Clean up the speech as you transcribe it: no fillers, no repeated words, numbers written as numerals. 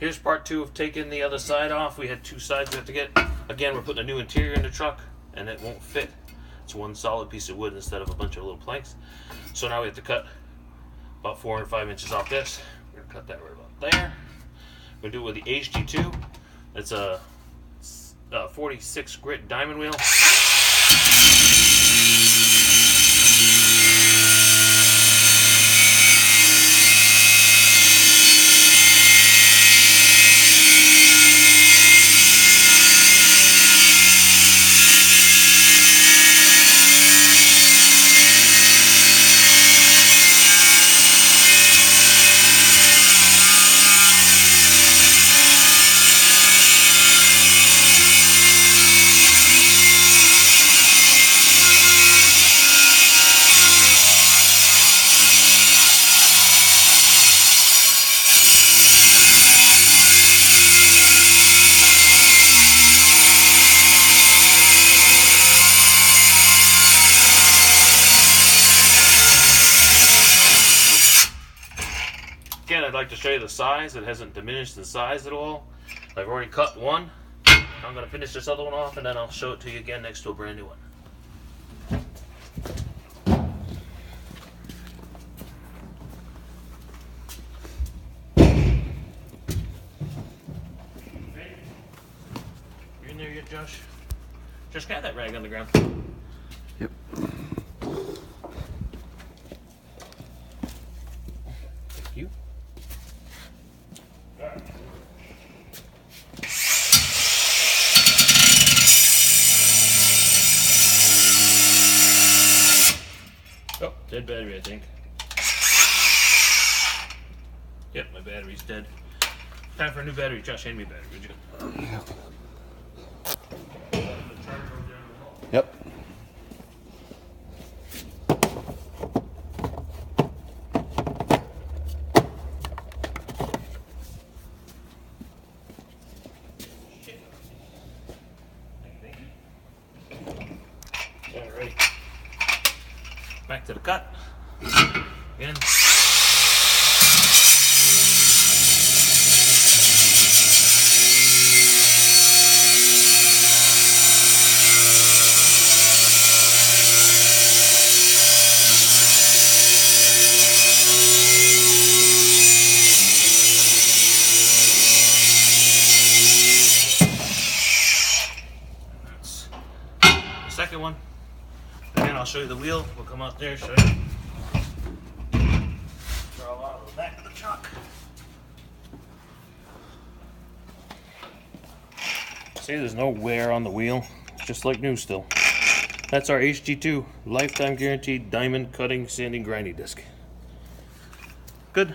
Here's part 2 of taking the other side off. We had 2 sides we have to get. Again, we're putting a new interior in the truck, and it won't fit. It's one solid piece of wood instead of a bunch of little planks. So now we have to cut about 4 or 5 inches off this. We're gonna cut that right about there. We're gonna do it with the HG2. It's a 46 grit diamond wheel. Again, I'd like to show you the size. It hasn't diminished in size at all. I've already cut one. I'm going to finish this other one off, and then I'll show it to you again next to a brand new one. You in there yet, Josh? Just got that rag on the ground. Yep. Thank you. Oh, dead battery, I think. Yep, my battery's dead. Time for a new battery. Josh, hand me a battery, would you? Yep. Alright. Back to the cut. Again. Second one. Again, I'll show you the wheel. We'll come out there, show you. Draw out of the back of the truck. See, there's no wear on the wheel. It's just like new still. That's our HG2 lifetime guaranteed diamond cutting, sanding, grinding disc. Good.